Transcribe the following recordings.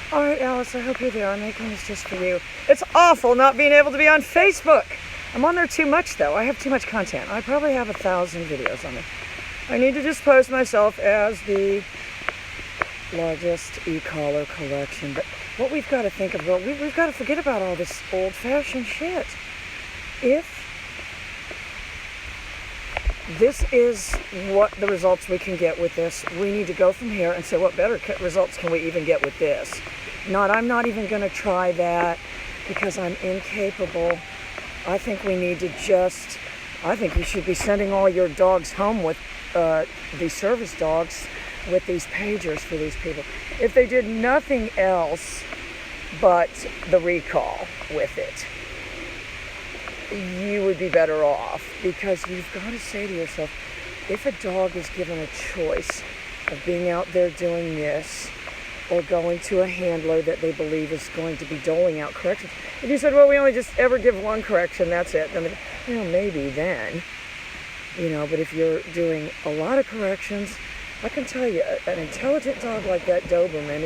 All right, Alice, I hope you're there. I'm making this just for you. It's awful not being able to be on Facebook. I'm on there too much, though. I have too much content. I probably have 1,000 videos on there. I need to just post myself as the largest e-collar collection. But what we've got to think of, well, we've got to forget about all this old-fashioned shit. If this is what the results we can get with this, we need to go from here and say, what better results can we even get with this? I'm not even going to try that because I'm incapable. I think we need to I think you should be sending all your dogs home with these service dogs with these pagers for these people. If they did nothing else but the recall with it, you would be better off, because you've got to say to yourself, if a dog is given a choice of being out there doing this or going to a handler that they believe is going to be doling out corrections. If you said, well, we only just ever give one correction, that's it, then, maybe then, but if you're doing a lot of corrections, I can tell you, an intelligent dog like that Doberman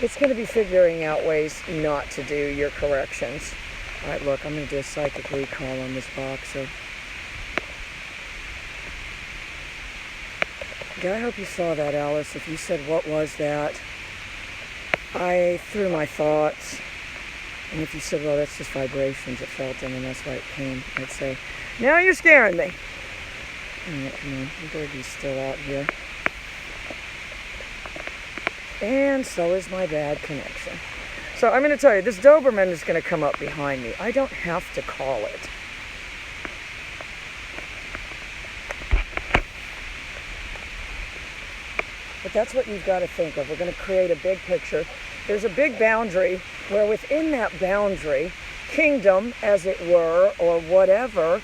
it's going to be figuring out ways not to do your corrections. All right, look, I'm going to do a psychic recall on this box. So, I hope you saw that, Alice. If you said, what was that? I threw my thoughts. And if you said, well, that's just vibrations, it felt them, and that's why it came, I'd say, now you're scaring me. All right, come on, the baby's still out here. And so is my bad connection. So I'm going to tell you, this Doberman is going to come up behind me. I don't have to call it. But that's what you've got to think of. We're going to create a big picture. There's a big boundary where within that boundary, kingdom, as it were, or whatever,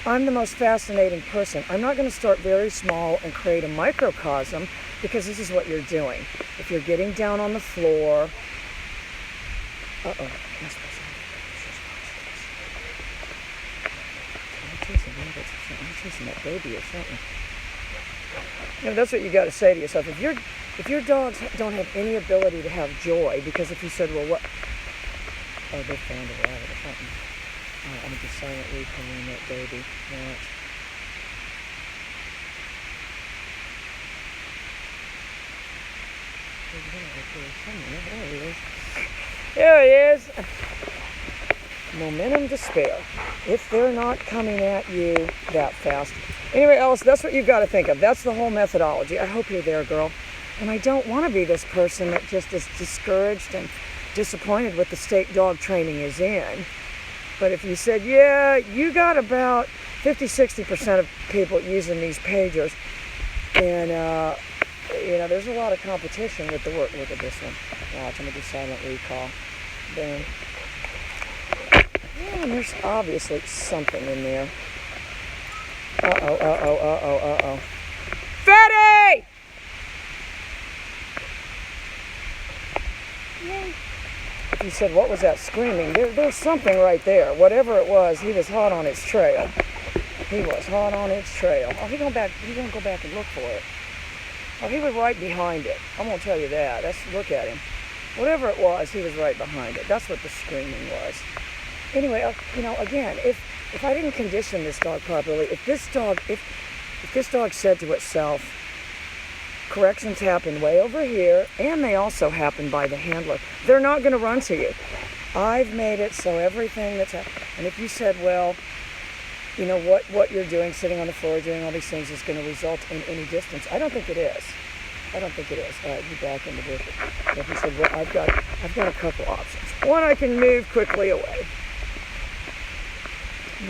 I'm the most fascinating person. I'm not going to start very small and create a microcosm, because this is what you're doing. If you're getting down on the floor, Casper's I'm chasing that baby or something. That's what you got to say to yourself. If your dogs don't have any ability to have joy, because if you said, well, what? Oh, they found a rabbit or something. I'm going to silent recalling that baby. Watch. There he is. There he is. Momentum to spare. If they're not coming at you that fast. Anyway, Alice, that's what you've got to think of. That's the whole methodology. I hope you're there, girl. And I don't want to be this person that just is discouraged and disappointed with the state dog training is in. But if you said, yeah, you got about 50-60% of people using these pagers, and there's a lot of competition with the work. Look at this one. Watch, I'm going to do silent recall. Boom. Yeah, and there's obviously something in there. Uh-oh. Fatty! Yay. He said, what was that screaming? There's something right there. Whatever it was, he was hot on its trail. He was hot on its trail. Oh, he's going to go back and look for it. Oh, he was right behind it. I'm going to tell you that. Look at him. Whatever it was, he was right behind it. That's what the screaming was. Anyway, again, if I didn't condition this dog properly, if this dog said to itself, corrections happen way over here, and they also happen by the handler, they're not going to run to you. I've made it so everything that's happened, and if you said, well, what you're doing, sitting on the floor, doing all these things is going to result in any distance, I don't think it is. All right, you back into this. If you said, well, I've got a couple options. One, I can move quickly away.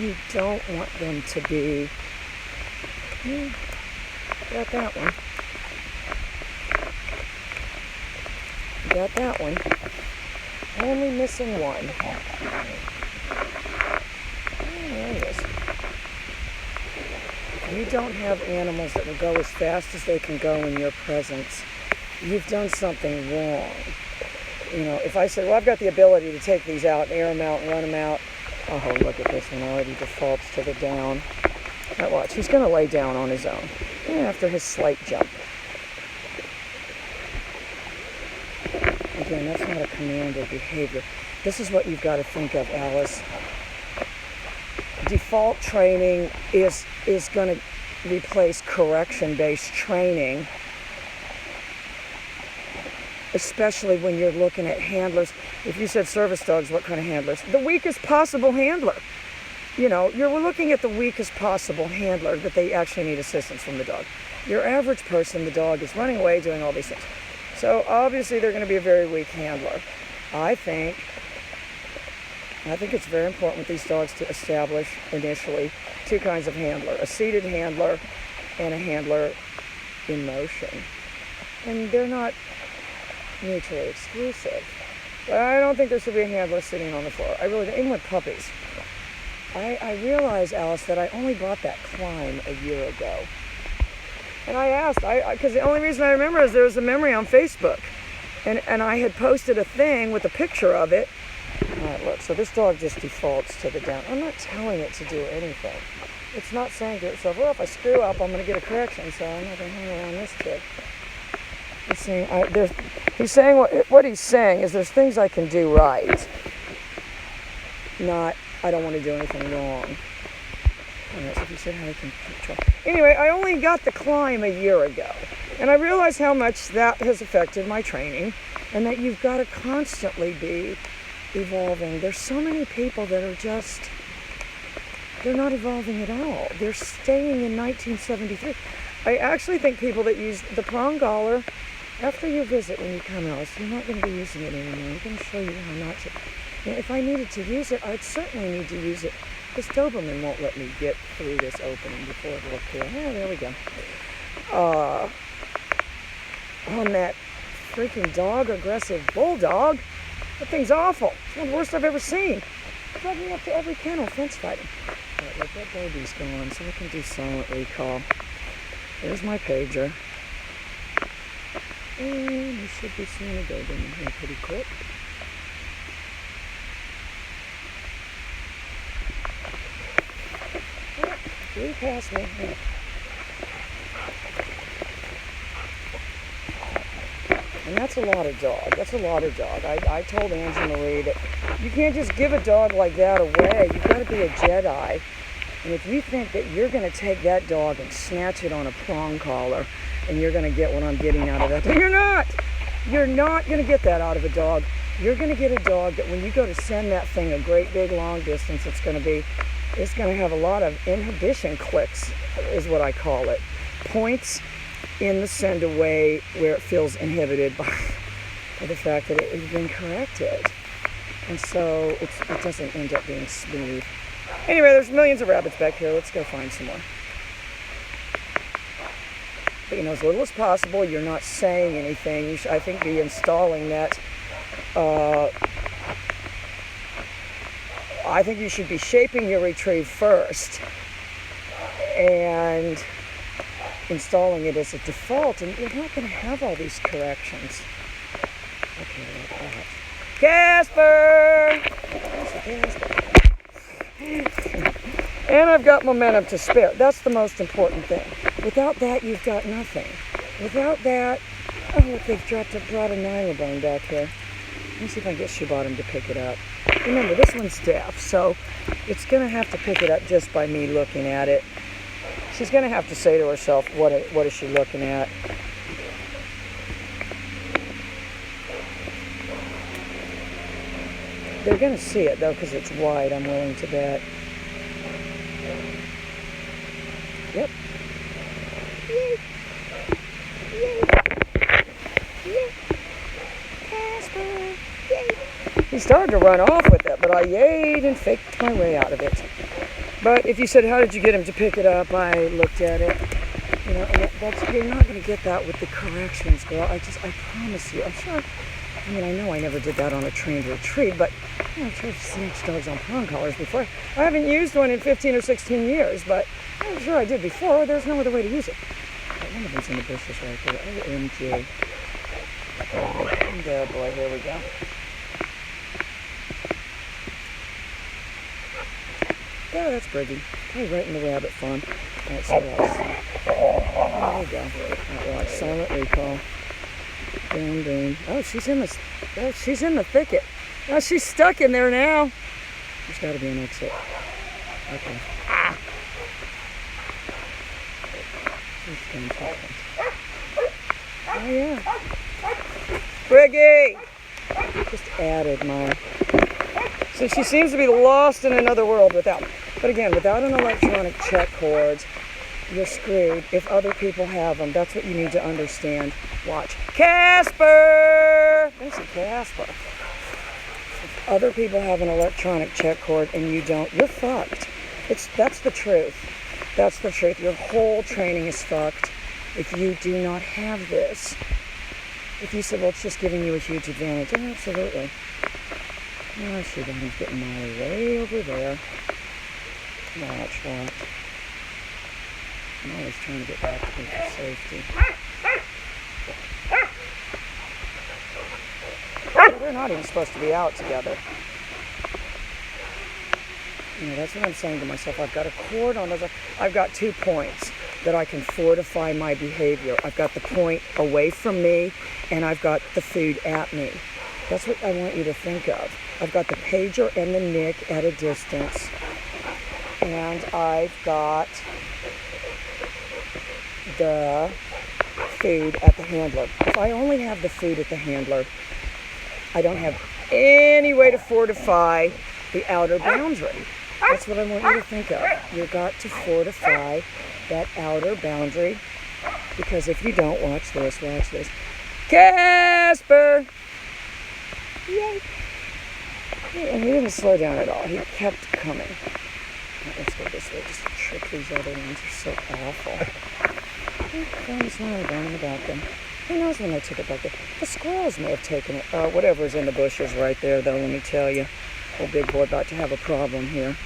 You don't want them to be, got that one. Got that one. Only missing one. There it is. You don't have animals that will go as fast as they can go in your presence. You've done something wrong. If I said, well, I've got the ability to take these out, air them out, and run them out. Oh, look at this one. Already defaults to the down. Now watch. He's going to lay down on his own after his slight jump. Again, that's not a commanded behavior. This is what you've got to think of, Alice. Default training is going to replace correction-based training, especially when you're looking at handlers. If you said service dogs, what kind of handlers? The weakest possible handler. You know, you're looking at the weakest possible handler that they actually need assistance from the dog. Your average person, the dog is running away, doing all these things. So obviously they're going to be a very weak handler. I think it's very important with these dogs to establish initially two kinds of handler, a seated handler and a handler in motion. And they're not mutually exclusive. But I don't think there should be a handler sitting on the floor. I really don't, even with puppies. I realize, Alice, that I only bought that climb a year ago. And I asked, because the only reason I remember is there was a memory on Facebook. And I had posted a thing with a picture of it. All right, look, so this dog just defaults to the down. I'm not telling it to do anything. It's not saying to itself, well, if I screw up, I'm going to get a correction, so I'm not going to hang around this kid. He's saying what he's saying is there's things I can do right, not I don't want to do anything wrong. All right, so if you said how I can control. Anyway, I only got the climb a year ago, and I realize how much that has affected my training, and that you've got to constantly be evolving. There's so many people that are just, they're not evolving at all. They're staying in 1973. I actually think people that use the prong collar, after your visit when you come out, you're not going to be using it anymore. I'm going to show you how not to. And if I needed to use it, I'd certainly need to use it. This Doberman won't let me get through this opening before it will appear. Yeah, there we go. On that freaking dog, aggressive bulldog, that thing's awful. It's one of the worst I've ever seen. Drug me up to every kennel fence fighting. All right, look, that baby's gone, so I can do silent recall. There's my pager. And you should be seeing a Doberman here pretty quick. Flew past me. And that's a lot of dog. That's a lot of dog. I told Angie Marie that you can't just give a dog like that away. You've got to be a Jedi. And if you think that you're going to take that dog and snatch it on a prong collar and you're going to get what I'm getting out of that, you're not. You're not going to get that out of a dog. You're going to get a dog that when you go to send that thing a great big long distance, it's going to have a lot of inhibition clicks, is what I call it. Points in the send away where it feels inhibited by the fact that it has been corrected. And so it doesn't end up being smooth. Anyway, there's millions of rabbits back here. Let's go find some more. But you know, as little as possible, you're not saying anything. You should, I think, be installing that. I think you should be shaping your retrieve first and installing it as a default, and you're not going to have all these corrections. Okay, like that. Casper! And I've got momentum to spare. That's the most important thing. Without that, you've got nothing. Without that, oh look, they've brought a nylabone back here. Let me see if I can get Shoebottom to pick it up. Remember, this one's deaf, so it's going to have to pick it up just by me looking at it. She's going to have to say to herself, what is she looking at? They're going to see it, though, because it's wide, I'm willing to bet. Yep. Yay. Yay. Yay. Casper. Yay. He started to run off with it, but I yayed and faked my way out of it. But if you said, how did you get him to pick it up? I looked at it. You know, and you're not going to get that with the corrections, girl. I promise you. I'm sure. I mean, I know I never did that on a trained retrieve, but you know, I've tried to snatch dogs on prong collars before. I haven't used one in 15 or 16 years, but I'm sure I did before. There's no other way to use it. Right, one of them's in the bushes right there. OMG. There, boy. Here we go. Yeah, that's Briggy. Probably right in the rabbit farm. All right, so that's, there we go. All right, watch silent recall. Boom, boom. Oh, she's in the thicket. Oh, she's stuck in there now. There's got to be an exit. Okay. Ah. Oh, yeah. Briggy! Just added my... So she seems to be lost in another world without... But again, without an electronic check cord, you're screwed if other people have them. That's what you need to understand. Watch. Casper! There's a Casper. If other people have an electronic check cord and you don't, you're fucked. That's the truth. That's the truth. Your whole training is fucked if you do not have this. If you said, well, it's just giving you a huge advantage. Oh, absolutely. Oh, shoot, I'm getting Molly way over there. Watch. Molly's trying to get back to me for safety. They're not even supposed to be out together. You know, that's what I'm saying to myself. I've got a cord on those. I've got 2 points that I can fortify my behavior. I've got the point away from me, and I've got the food at me. That's what I want you to think of. I've got the pager and the nick at a distance, and I've got the food at the handler. If I only have the food at the handler, I don't have any way to fortify the outer boundary. That's what I want you to think of. You've got to fortify that outer boundary, because if you don't, watch this. Casper! Yay! And he didn't slow down at all. He kept coming. Let's go this way just to trick these other ones. They're so awful. Thumb's not going about them. Who knows when they took it back there? The squirrels may have taken it. Whatever's in the bushes right there, though, let me tell you. Old big boy about to have a problem here.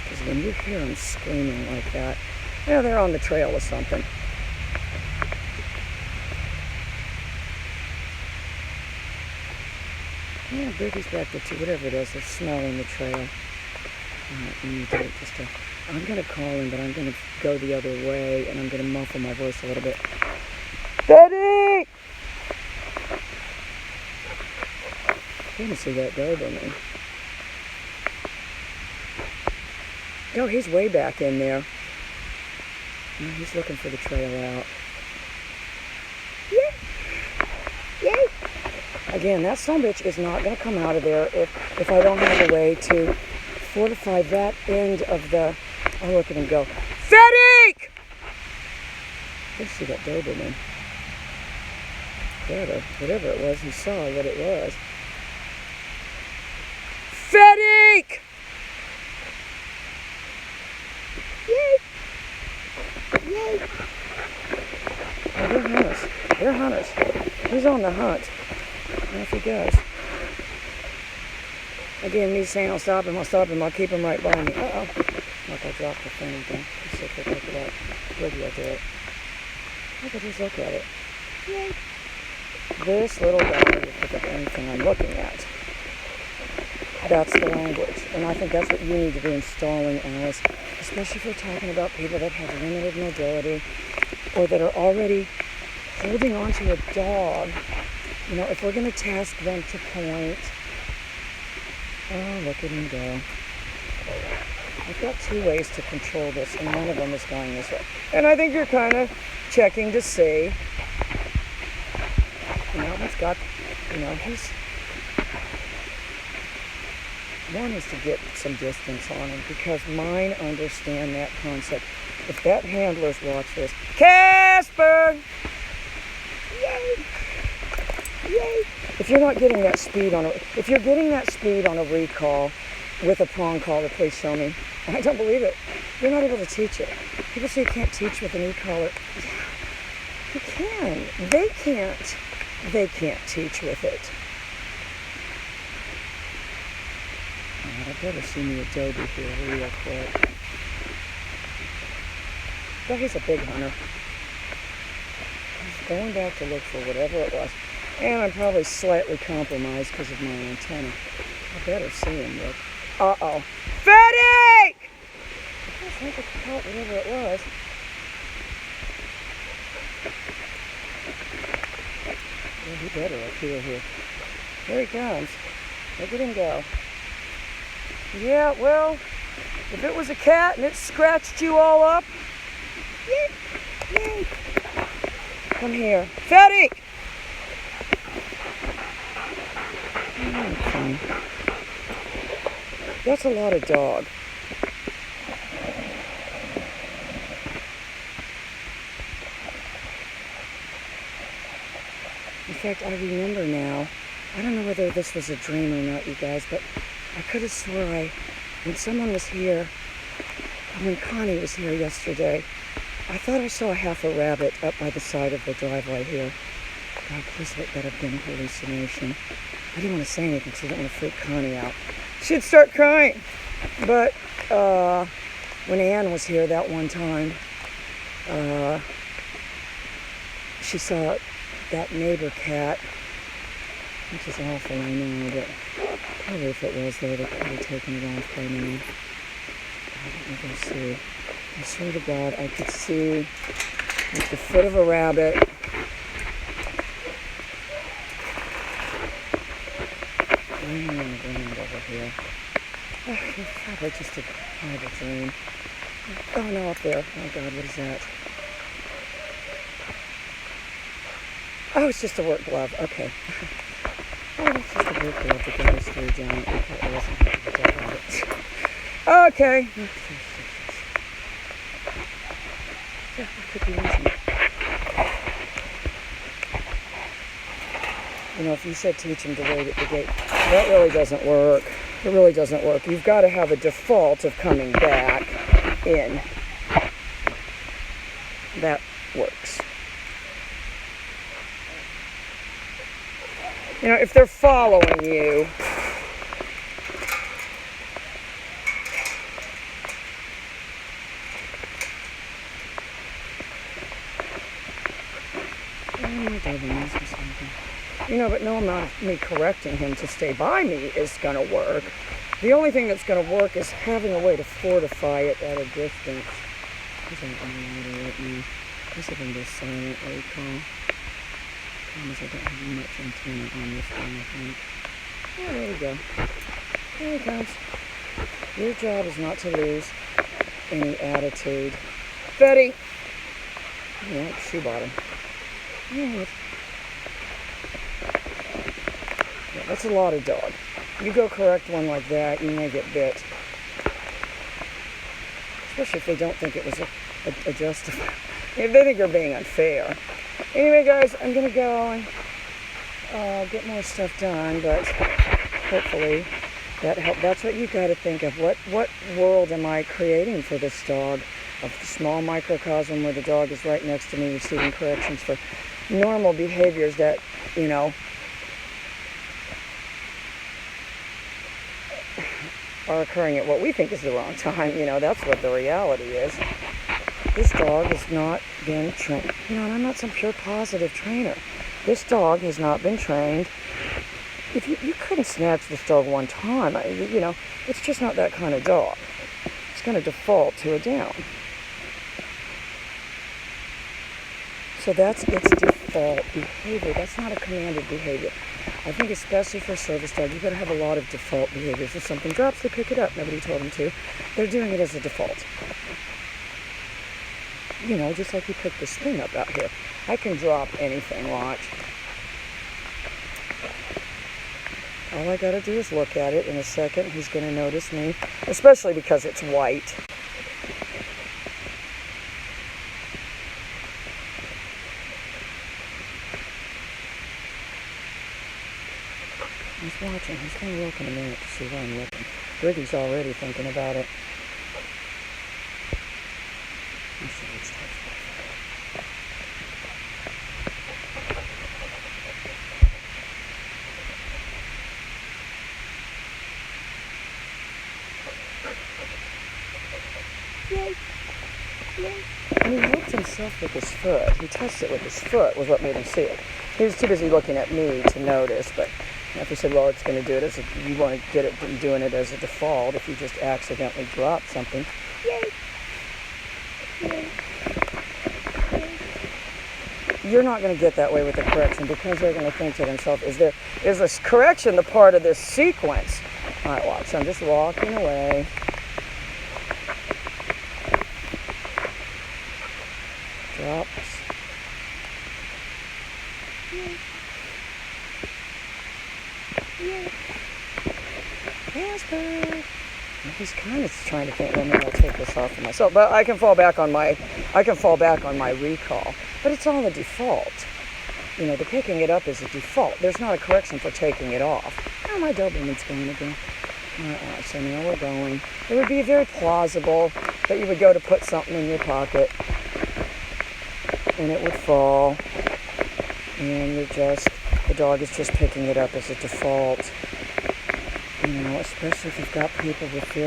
Because when you hear them screaming like that, yeah, they're on the trail or something. Yeah, Briggy's back there too. Whatever it is, they're smelling the trail. Alright, we need to just I'm going to call him, but I'm going to go the other way, and I'm going to muffle my voice a little bit. Daddy! I didn't see that Doberman. Oh, he's way back in there. No, he's looking for the trail out. Yay! Again, that sumbitch is not going to come out of there if I don't have a way to fortify that end of the... Oh, look at him go. Fedek! Let's see that Doberman. Better. Whatever it was, he saw what it was. Fedek! Yay! Oh, they're hunters. They're hunters. He's on the hunt. And if he goes. Again, me saying I'll stop him, I'll keep him right by me. Uh-oh. Look, I dropped the thing again. Let's see if I can pick it up. Maybe I'll do it. Look at just look at it. Yay. This little guy will pick up anything I'm looking at. That's the language. And I think that's what you need to be installing, Alice. Especially if we're talking about people that have limited mobility or that are already holding on to a dog. You know, if we're going to task them to point. Oh, look at him go. I've got 2 ways to control this, and one of them is going this way. And I think you're kind of checking to see. You know, he's got, you know, he's... One is to get some distance on him, because mine understand that concept. If that handler's watch this, Casper! Yay! Yay! If you're not getting that speed on if you're getting that speed on a recall with a prong collar, please show me. I don't believe it. You're not able to teach it. People say you can't teach with an e-collar. Yeah, you can. They can't teach with it. I'd better see me a Dobie here real quick. But he's a big hunter. He's going back to look for whatever it was. And I'm probably slightly compromised because of my antenna. I better see him look. Uh-oh. Fedek! better up here. There he comes. Look at him go. Yeah, well, if it was a cat and it scratched you all up, yay. Come here. Fatty! Okay. That's a lot of dog. In fact, I remember now, I don't know whether this was a dream or not, you guys, but I could have swore when someone was here, when Connie was here yesterday, I thought I saw half a rabbit up by the side of the driveway here. God, please let that have been a hallucination. I didn't want to say anything because I didn't want to freak Connie out. She'd start crying. But when Ann was here that one time, she saw that neighbor cat, which is awful, I know, but probably if it was there, they'd probably taken it off by now. Let me go see. I swear to God, I could see like the foot of a rabbit. Laying on the ground over here. Oh, probably just a horrible dream. Oh no, up there. Oh God, what is that? Oh, it's just a work glove. Okay. Oh, it's just a work glove. The guy threw down. Okay, I wasn't happy with that rabbit. Okay. Yeah, I could be using it. You know, if you said teach him to wait at the gate, that really doesn't work. It really doesn't work. You've got to have a default of coming back in. That works. You know, if they're following you, you know, but no amount of me correcting him to stay by me is going to work. The only thing that's going to work is having a way to fortify it at a distance. This ain't going to matter right now. This is going to be silent, what you call. Promise I don't have much antenna on this one, I think. Oh, there we go. There he comes. Your job is not to lose any attitude. Betty! Oh, like shoe bottom. Yeah, that's a lot of dog. You go correct one like that, you may get bit. Especially if they don't think it was a justified. If they think you're being unfair. Anyway, guys, I'm going to go and get more stuff done, but hopefully that helped. That's what you got to think of. What world am I creating for this dog? A small microcosm where the dog is right next to me receiving corrections for normal behaviors that, you know, are occurring at what we think is the wrong time. You know, that's what the reality is. This dog has not been trained. You know, and I'm not some pure positive trainer. This dog has not been trained. If you couldn't snatch this dog one time, you know, it's just not that kind of dog. It's going to default to a down. So that's its default behavior. That's not a commanded behavior. I think especially for a service dog, you've got to have a lot of default behaviors. If something drops, they pick it up. Nobody told them to. They're doing it as a default. You know, just like you picked this thing up out here. I can drop anything, watch. All I got to do is look at it. In a second, he's going to notice me, especially because it's white. He's watching. He's going to look in a minute to see where I'm looking. Briggy's already thinking about it. Let's see what's that. Yay. Yay. And he looked himself with his foot. He touched it with his foot was what made him see it. He was too busy looking at me to notice, but if you said, well, it's going to do it as a, you want to get it doing it as a default if you just accidentally drop something. Yay! Yay! Yay! you're not going to get that way with the correction, because they're going to think to themselves, is this correction the part of this sequence? All right, watch. I'm just walking away. Drops. Yeah. Casper. He's kind of trying to think, well, maybe I'll take this off for myself. But I can fall back on my recall. But it's all a default. You know, the picking it up is a default. There's not a correction for taking it off. Oh, my Doberman's going again. Alright, so now we're going. It would be very plausible that you would go to put something in your pocket and it would fall, and the dog is just picking it up as a default. You know, especially if you've got people with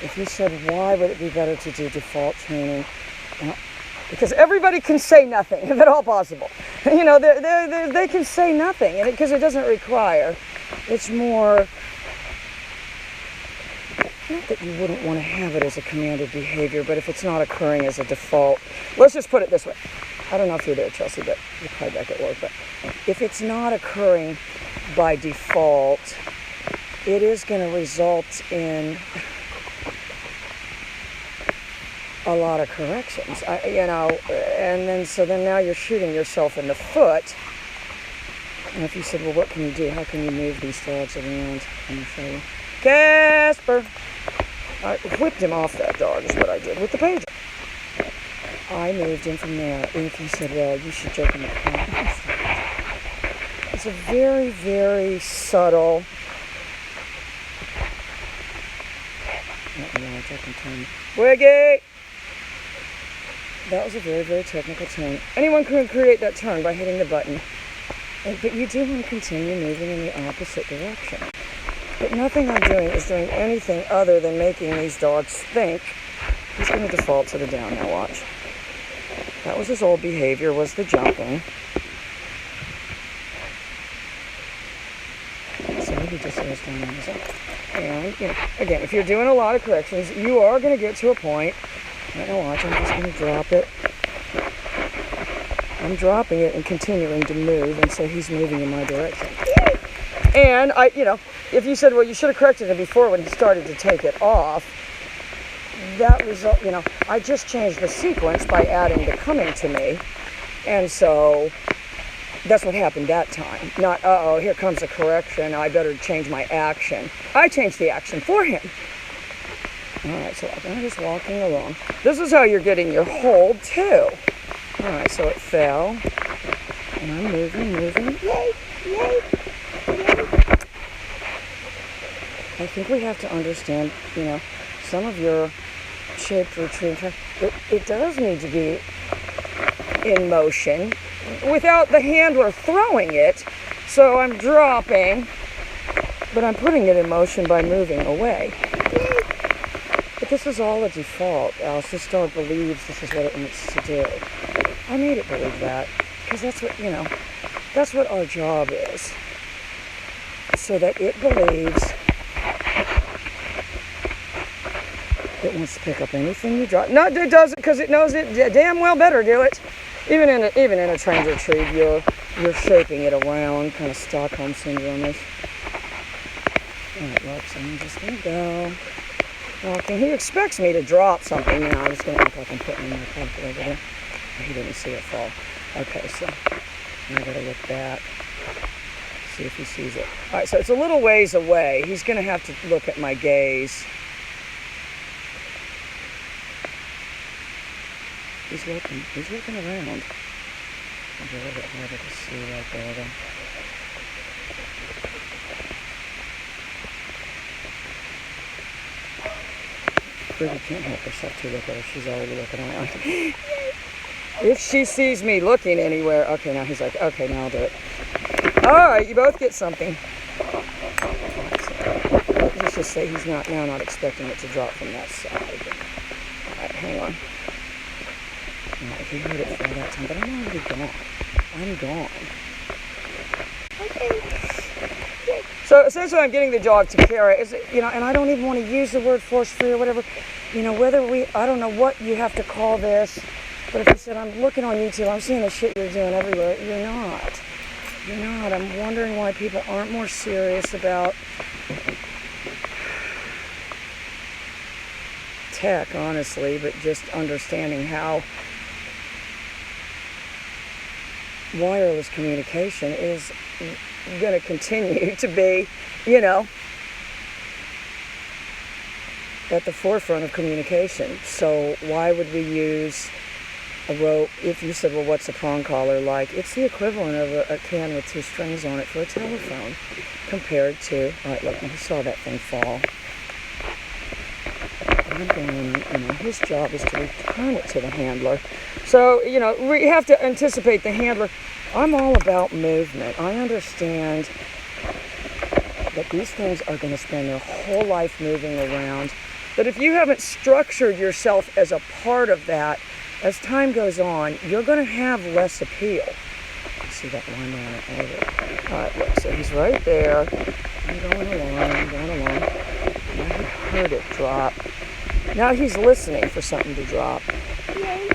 if you said, why would it be better to do default training? Well, because everybody can say nothing, if at all possible. You know, they can say nothing, and because it doesn't require. It's more, not that you wouldn't want to have it as a commanded behavior, but if it's not occurring as a default, let's just put it this way. I don't know if you're there, Chelsea, but you're probably back at work, but if it's not occurring by default, it is going to result in a lot of corrections, you know, and then now you're shooting yourself in the foot. And if you said, well, what can you do? How can you move these dogs around? Let me show you. Casper! I whipped him off that dog is what I did with the pager. I moved him from there. And if you said, well, you should joke him up. It's a very, very subtle. Wiggy! That was a very, very technical turn. Anyone can create that turn by hitting the button. But you do want to continue moving in the opposite direction. But nothing I'm doing is doing anything other than making these dogs think. He's going to default to the down now, watch. That was his old behavior, was the jumping. So he just goes down on his own. And, you know, again, if you're doing a lot of corrections, you are going to get to a point. Right now, watch, I'm just going to drop it. I'm dropping it and continuing to move, and so he's moving in my direction. And you know, if you said, well, you should have corrected him before when he started to take it off, that result, you know, I just changed the sequence by adding the coming to me, and so that's what happened that time. Not, uh-oh, here comes a correction, I better change my action. I changed the action for him. All right, so I'm just walking along. This is how you're getting your hold, too. All right, so it fell, and I'm moving. Yay, yay, yay. I think we have to understand, you know, some of your shaped retreat, it does need to be in motion without the handler throwing it. So I'm dropping, but I'm putting it in motion by moving away. Yay. But this is all a default, Alice. This dog believes this is what it wants to do. I made it believe that, because that's what, you know, that's what our job is. So that it believes it wants to pick up anything you drop. No, it doesn't, because it knows it damn well better do it. Even in a trained retrieve, you're shaping it around, kind of Stockholm syndrome-ish. All right, look, so I'm just going to go walking. He expects me to drop something now. I'm just going to act like I'm putting it in my pocket over there. He didn't see it fall. Okay, so I gotta look back, see if he sees it. All right, so it's a little ways away. He's gonna have to look at my gaze. He's looking around. It's a little bit harder to see right there, though. Pretty can't help herself to look at her. She's already looking around. If she sees me looking anywhere, okay, now he's like, okay, now I'll do it. All right, you both get something. Let's just say he's not expecting it to drop from that side. All right, hang on. All right, he heard it fall that time, but I'm already gone. I'm gone. Okay. So essentially, I'm getting the dog to carry it. You know, and I don't even want to use the word force-free or whatever. You know, I don't know what you have to call this. But if you said, I'm looking on YouTube, I'm seeing the shit you're doing everywhere, you're not. You're not. I'm wondering why people aren't more serious about tech, honestly, but just understanding how wireless communication is going to continue to be, you know, at the forefront of communication. So why would we use a rope? If you said, well, what's a prong collar like? It's the equivalent of a can with 2 strings on it for a telephone compared to, all right, look, you saw that thing fall. His job is to return it to the handler. So, we have to anticipate the handler. I'm all about movement. I understand that these things are going to spend their whole life moving around. But if you haven't structured yourself as a part of that, as time goes on, you're going to have less appeal. You see that line on it over. All right, look, so he's right there. I'm going along. Now he heard it drop. Now he's listening for something to drop. Yay.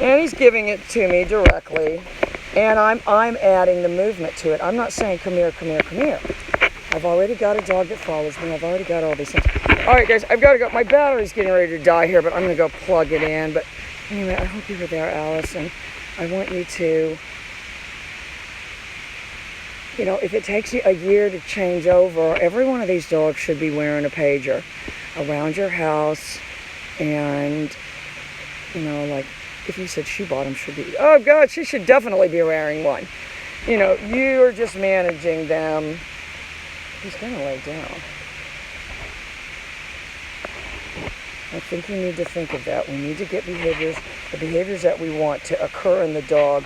And he's giving it to me directly. And I'm adding the movement to it. I'm not saying, come here. I've already got a dog that follows me. I've already got all these things. All right, guys, I've got to go. My battery's getting ready to die here, but I'm going to go plug it in. But anyway, I hope you were there, Alice. And I want you to, if it takes you a year to change over, every one of these dogs should be wearing a pager around your house. And, like if you said she bought them, should be, oh God, she should definitely be wearing one. You're just managing them. He's going to lay down. I think we need to think of that. We need to get the behaviors that we want to occur in the dog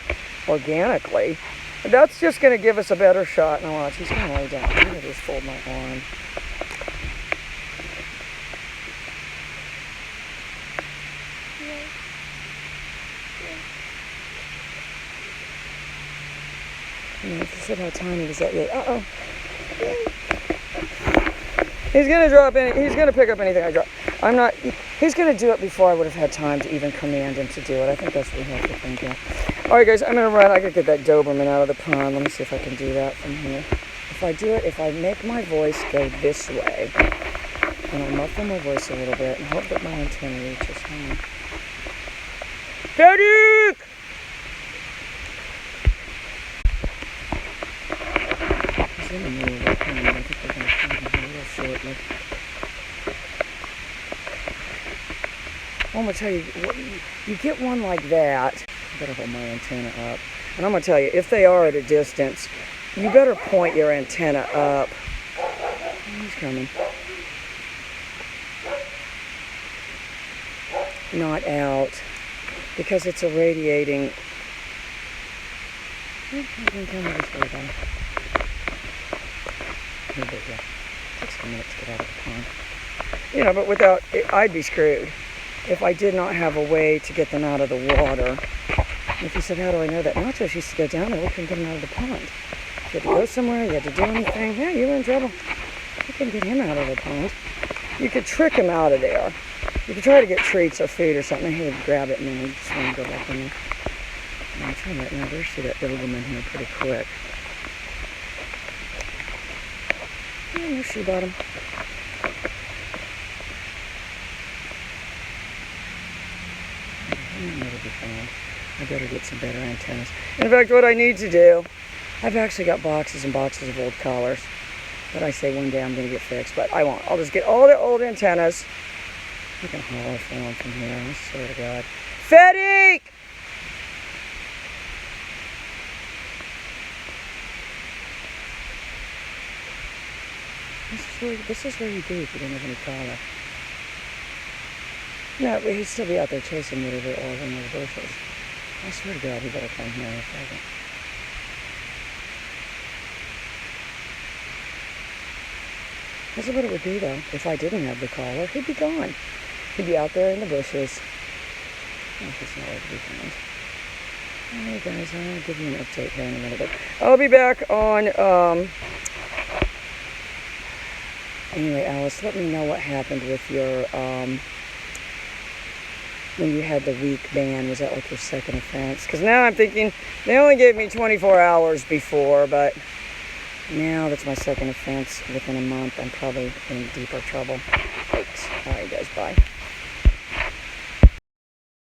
organically. That's just going to give us a better shot. Now watch, he's going to lay down. I'm going to just fold my arm. If you said how tiny was that? Uh-oh. He's going to drop any. He's going to pick up anything I drop. He's going to do it before I would have had time to even command him to do it. I think that's what we have to think of. All right, guys, I'm going to run. I got to get that Doberman out of the pond. Let me see if I can do that from here. If I make my voice go this way, and I'll muffle my voice a little bit and hope that my antenna reaches home. Daddy! He's in the middle of the pond. I think we're going to find him a little shortly. I'm going to tell you, you get one like that, I better hold my antenna up. And I'm going to tell you, if they are at a distance, you better point your antenna up. He's coming. Not out, because it's irradiating. Here we go. Takes a minute to get out of the pond. But without, I'd be screwed if I did not have a way to get them out of the water. And if you said, how do I know that? Nacho used to go down there, we couldn't get him out of the pond. You had to go somewhere, you had to do anything. Yeah, you were in trouble. You couldn't get him out of the pond. You could trick him out of there. You could try to get treats or food or something. He would grab it and then he'd just want to go back in there. And I'm trying right now to see that Doberman here pretty quick. Yeah, no shoe bottom. I better get some better antennas. In fact, what I need to do, I've actually got boxes and boxes of old collars that I say one day I'm going to get fixed, but I won't. I'll just get all the old antennas. I can holler for one from here, I swear to God. Fetty! This is where you do if you don't have any collar. No, but he'd still be out there chasing whatever it was in those bushes. I swear to God, he better come here in a second. That's what it would be, though. If I didn't have the collar, he'd be gone. He'd be out there in the bushes. Oh, he's nowhere to be found. Alright, guys, I'll give you an update here in a minute. But I'll be back on, Anyway, Alice, let me know what happened with your, when you had the week ban? Was that like your second offense? Because now I'm thinking they only gave me 24 hours before, but now that's my second offense within a month. I'm probably in deeper trouble. Yikes. All right, guys, bye.